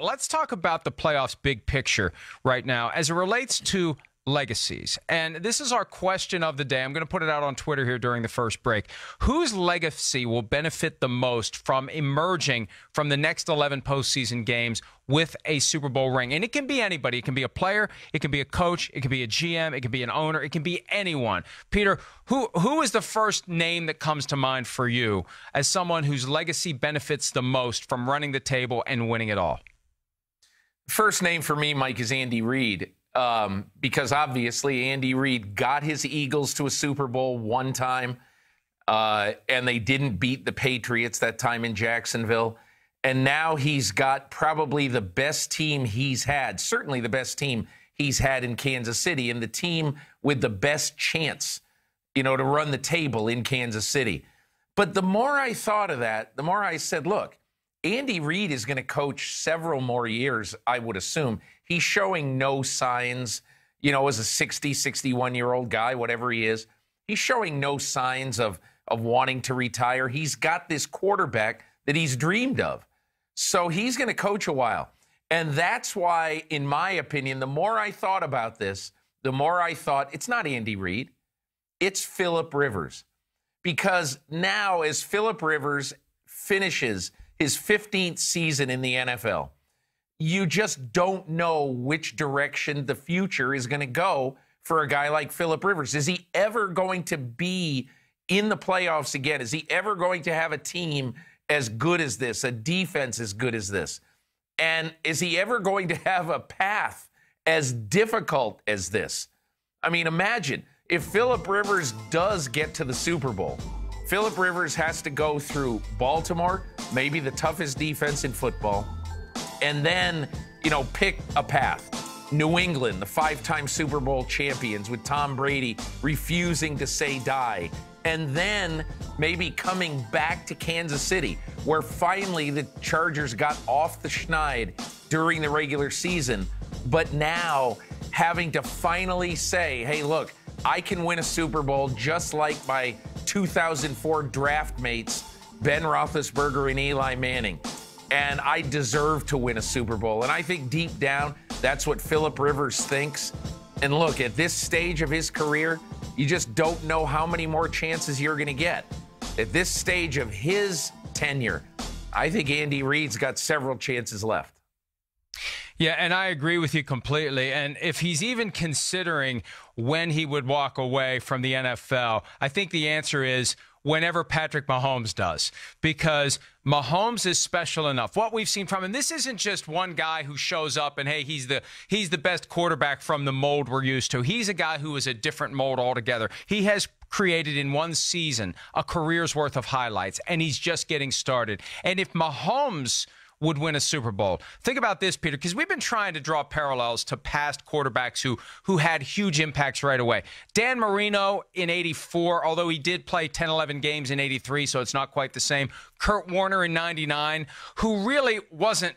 Let's talk about the playoffs big picture right now as it relates to legacies. And this is our question of the day. I'm going to put it out on Twitter here during the first break. Whose legacy will benefit the most from emerging from the next 11 postseason games with a Super Bowl ring? And it can be anybody. It can be a player. It can be a coach. It can be a GM. It can be an owner. It can be anyone. Peter, who is the first name that comes to mind for you as someone whose legacy benefits the most from running the table and winning it all? First name for me, Mike, is Andy Reid, because obviously Andy Reid got his Eagles to a Super Bowl one time, and they didn't beat the Patriots that time in Jacksonville. And now he's got probably the best team he's had, certainly the best team he's had in Kansas City, and the team with the best chance, to run the table in Kansas City. But the more I thought of that, the more I said, look, Andy Reid is going to coach several more years, I would assume. He's showing no signs, as a 60, 61-year-old guy, whatever he is. He's showing no signs of wanting to retire. He's got this quarterback that he's dreamed of. So he's going to coach a while. And that's why, in my opinion, the more I thought about this, the more I thought, it's not Andy Reid, it's Philip Rivers. Because now, as Philip Rivers finishes his 15th season in the NFL, you just don't know which direction the future is going to go for a guy like Philip Rivers. Is he ever going to be in the playoffs again? Is he ever going to have a team as good as this, a defense as good as this? And is he ever going to have a path as difficult as this? I mean, imagine if Philip Rivers does get to the Super Bowl. Philip Rivers has to go through Baltimore, maybe the toughest defense in football, and then, pick a path. New England, the 5-time Super Bowl champions with Tom Brady refusing to say die. And then maybe coming back to Kansas City, where finally the Chargers got off the schneid during the regular season, but now having to finally say, hey, look, I can win a Super Bowl just like my 2004 draft mates, Ben Roethlisberger and Eli Manning. And I deserve to win a Super Bowl. And I think deep down, that's what Philip Rivers thinks. And look, at this stage of his career, you just don't know how many more chances you're going to get. At this stage of his tenure, I think Andy Reid's got several chances left. Yeah, and I agree with you completely. And if he's even considering when he would walk away from the NFL, I think the answer is whenever Patrick Mahomes does, because Mahomes is special enough. What we've seen from him, this isn't just one guy who shows up and, hey, he's the best quarterback from the mold we're used to. He's a guy who is a different mold altogether. He has created in one season a career's worth of highlights, and he's just getting started. And if Mahomes would win a Super Bowl. Think about this, Peter, because we've been trying to draw parallels to past quarterbacks who had huge impacts right away. Dan Marino in 84, although he did play 10, 11 games in 83, so it's not quite the same. Kurt Warner in 99, who really wasn't,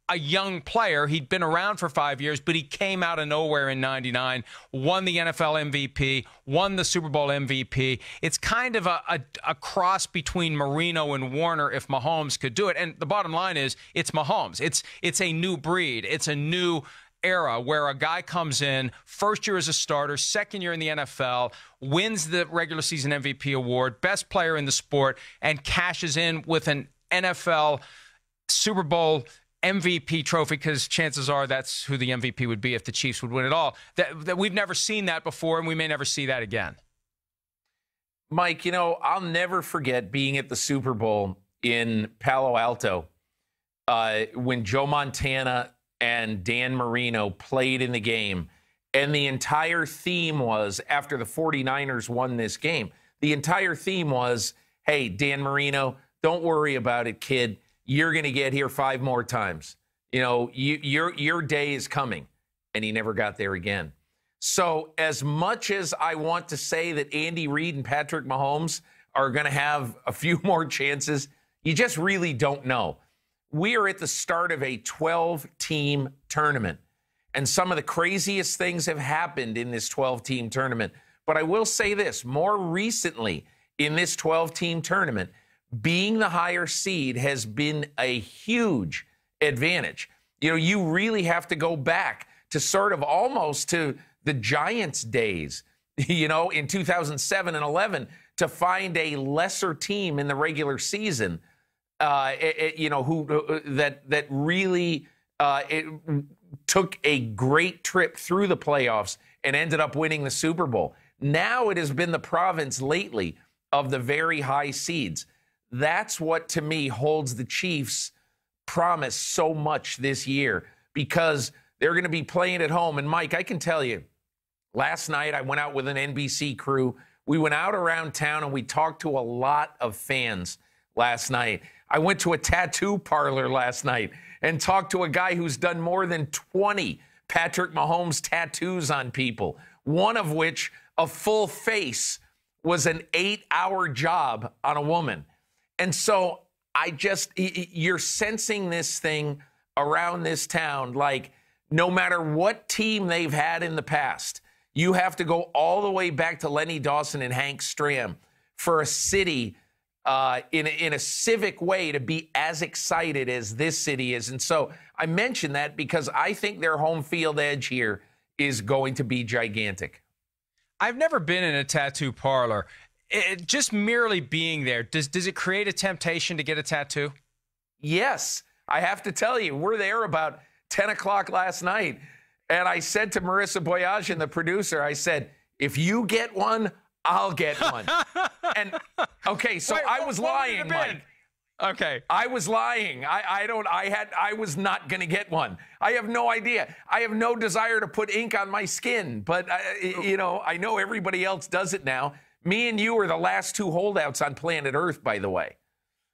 a young player. He'd been around for 5 years, but he came out of nowhere in 99, won the NFL MVP, won the Super Bowl MVP. It's kind of a cross between Marino and Warner if Mahomes could do it. And the bottom line is it's Mahomes. It's a new breed. It's a new era where a guy comes in, first year as a starter, second year in the NFL, wins the regular season MVP award, best player in the sport, and cashes in with an NFL Super Bowl MVP trophy, because chances are that's who the MVP would be if the Chiefs would win it all. That we've never seen that before, and we may never see that again. Mike, I'll never forget being at the Super Bowl in Palo Alto when Joe Montana and Dan Marino played in the game. And the entire theme was, after the 49ers won this game, the entire theme was, hey, Dan Marino, don't worry about it, kid. You're going to get here 5 more times. Your day is coming. And he never got there again. So as much as I want to say that Andy Reid and Patrick Mahomes are going to have a few more chances, you just really don't know. We are at the start of a 12-team tournament. And some of the craziest things have happened in this 12-team tournament. But I will say this, more recently in this 12-team tournament, being the higher seed has been a huge advantage. You really have to go back to sort of almost to the Giants days, in 2007 and 11 to find a lesser team in the regular season, that really took a great trip through the playoffs and ended up winning the Super Bowl. Now it has been the province lately of the very high seeds. That's what, to me, holds the Chiefs' promise so much this year, because they're going to be playing at home. And, Mike, I can tell you, last night I went out with an NBC crew. We went out around town and we talked to a lot of fans last night. I went to a tattoo parlor last night and talked to a guy who's done more than 20 Patrick Mahomes tattoos on people, one of which, a full face, was an 8-hour job on a woman. And so you're sensing this thing around this town, like no matter what team they've had in the past, you have to go all the way back to Lenny Dawson and Hank Stram for a city in a civic way to be as excited as this city is. And so I mention that because I think their home field edge here is going to be gigantic. I've never been in a tattoo parlor. Just merely being there, does it create a temptation to get a tattoo? Yes. I have to tell you, we're there about 10 o'clock last night. And I said to Marissa Boyajian, the producer, I said, if you get one, I'll get one. And okay, so Wait, I was lying, Mike. Okay. I was lying. I was not going to get one. I have no idea. I have no desire to put ink on my skin, but I know everybody else does it now. Me and you are the last two holdouts on planet Earth, by the way.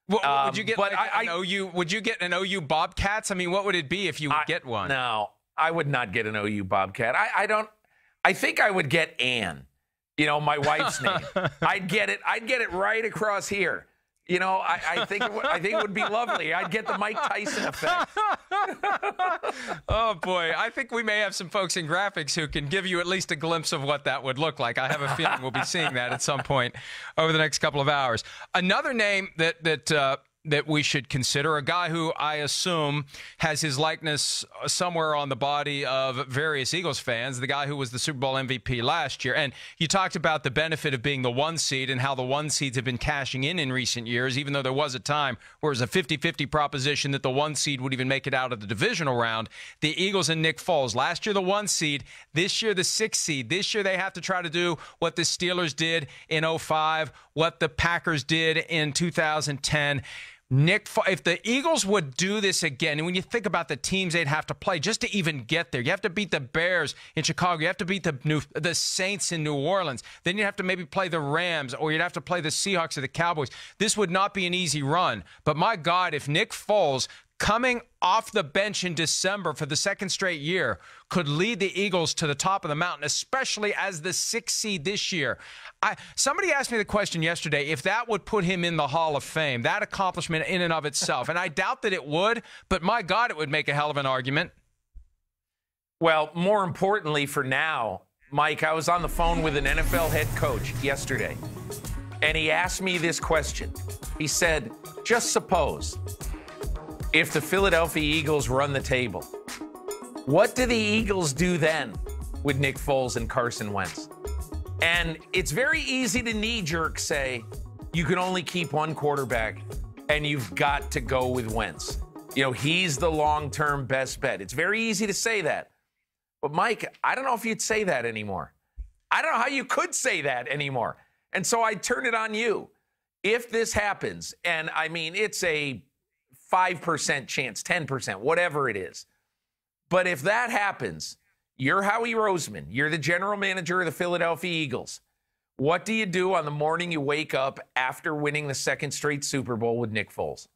Well, would you get an OU? Would you get an OU Bobcats? I mean, what would it be if you would get one? No, I would not get an OU Bobcat. I think I would get Ann. My wife's name. I'd get it right across here. I think it would be lovely. I'd get the Mike Tyson effect. Oh, boy. I think we may have some folks in graphics who can give you at least a glimpse of what that would look like. I have a feeling we'll be seeing that at some point over the next couple of hours. Another name that we should consider, a guy who I assume has his likeness somewhere on the body of various Eagles fans, the guy who was the Super Bowl MVP last year. And you talked about the benefit of being the one seed and how the one seeds have been cashing in recent years, even though there was a time where it was a 50-50 proposition that the one seed would even make it out of the divisional round. The Eagles and Nick Foles, last year the one seed, this year the 6 seed. This year they have to try to do what the Steelers did in 2005, what the Packers did in 2010. If the Eagles would do this again, and when you think about the teams they'd have to play just to even get there, you have to beat the Bears in Chicago, you have to beat the Saints in New Orleans, then you'd have to maybe play the Rams, or you'd have to play the Seahawks or the Cowboys. This would not be an easy run. But my God, if Nick Foles, coming off the bench in December for the second straight year, could lead the Eagles to the top of the mountain, especially as the 6th seed this year. Somebody asked me the question yesterday if that would put him in the Hall of Fame, that accomplishment in and of itself. And I doubt that it would, but my God, it would make a hell of an argument. Well, more importantly for now, Mike, I was on the phone with an NFL head coach yesterday, and he asked me this question. He said, just suppose if the Philadelphia Eagles run the table, what do the Eagles do then with Nick Foles and Carson Wentz? And it's very easy to knee-jerk say, you can only keep one quarterback, and you've got to go with Wentz. He's the long-term best bet. It's very easy to say that. But, Mike, I don't know if you'd say that anymore. I don't know how you could say that anymore. And so I turn it on you. If this happens, and, I mean, it's a 5% chance, 10%, whatever it is. But if that happens, you're Howie Roseman. You're the general manager of the Philadelphia Eagles. What do you do on the morning you wake up after winning the second straight Super Bowl with Nick Foles?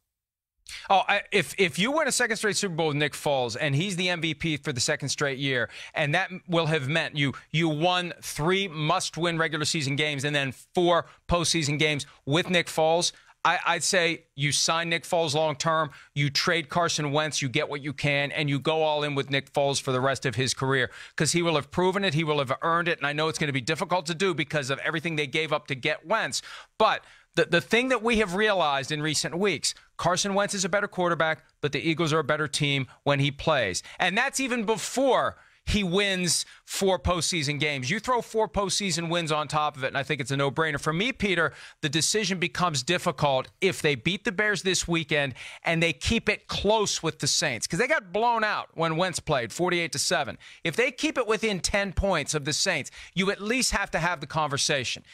Oh, if you win a second straight Super Bowl with Nick Foles and he's the MVP for the second straight year, and that will have meant you won 3 must-win regular season games and then 4 postseason games with Nick Foles, I'd say you sign Nick Foles long-term, you trade Carson Wentz, you get what you can, and you go all in with Nick Foles for the rest of his career because he will have proven it, he will have earned it, and I know it's going to be difficult to do because of everything they gave up to get Wentz. But The thing that we have realized in recent weeks, Carson Wentz is a better quarterback, but the Eagles are a better team when he plays. And that's even before he wins 4 postseason games. You throw 4 postseason wins on top of it, and I think it's a no-brainer. For me, Peter, the decision becomes difficult if they beat the Bears this weekend and they keep it close with the Saints, because they got blown out when Wentz played 48-7. If they keep it within 10 points of the Saints, you at least have to have the conversation.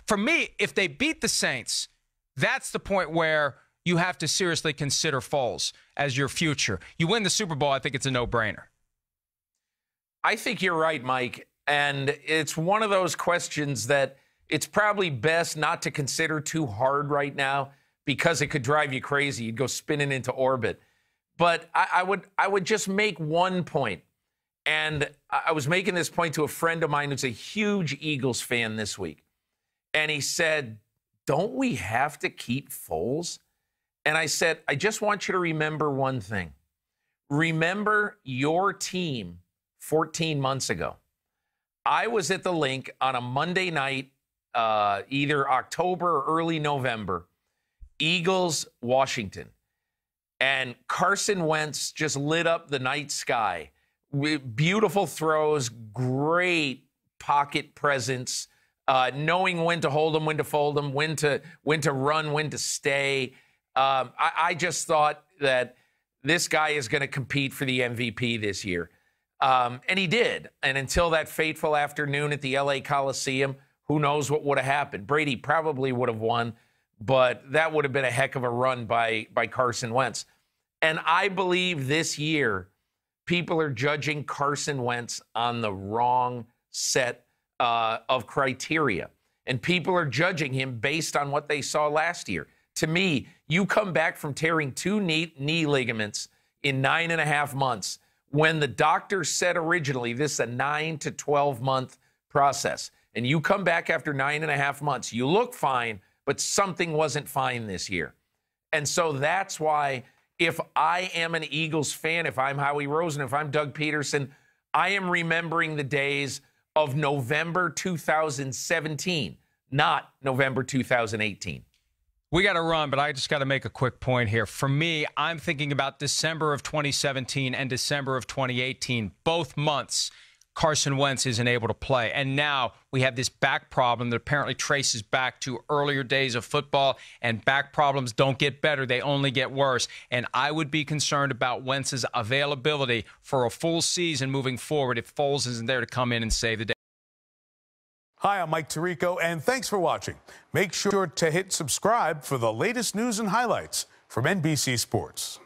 For me, if they beat the Saints, that's the point where you have to seriously consider Foles as your future. You win the Super Bowl, I think it's a no-brainer. I think you're right, Mike. And it's one of those questions that it's probably best not to consider too hard right now because it could drive you crazy. You'd go spinning into orbit. But I would just make one point. And I was making this point to a friend of mine who's a huge Eagles fan this week. And he said, don't we have to keep Foles? And I said, I just want you to remember one thing. Remember your team 14 months ago. I was at the Link on a Monday night, either October or early November, Eagles, Washington. And Carson Wentz just lit up the night sky. Beautiful throws, great pocket presence, knowing when to hold them, when to fold them, when to run, when to stay. I just thought that this guy is going to compete for the MVP this year. And he did. And until that fateful afternoon at the LA Coliseum, who knows what would have happened. Brady probably would have won, but that would have been a heck of a run by Carson Wentz. And I believe this year, people are judging Carson Wentz on the wrong set of criteria. And people are judging him based on what they saw last year. To me, you come back from tearing 2 knee ligaments in 9.5 months, when the doctor said originally this is a 9 to 12 month process, and you come back after 9.5 months, you look fine, but something wasn't fine this year. And so that's why if I am an Eagles fan, if I'm Howie Rosen, if I'm Doug Peterson, I am remembering the days of November 2017, not November 2018. We got to run, but I just got to make a quick point here. For me, I'm thinking about December of 2017 and December of 2018. Both months, Carson Wentz isn't able to play. And now we have this back problem that apparently traces back to earlier days of football, and back problems don't get better. They only get worse. And I would be concerned about Wentz's availability for a full season moving forward if Foles isn't there to come in and save the day. Hi, I'm Mike Tirico, and thanks for watching. Make sure to hit subscribe for the latest news and highlights from NBC Sports.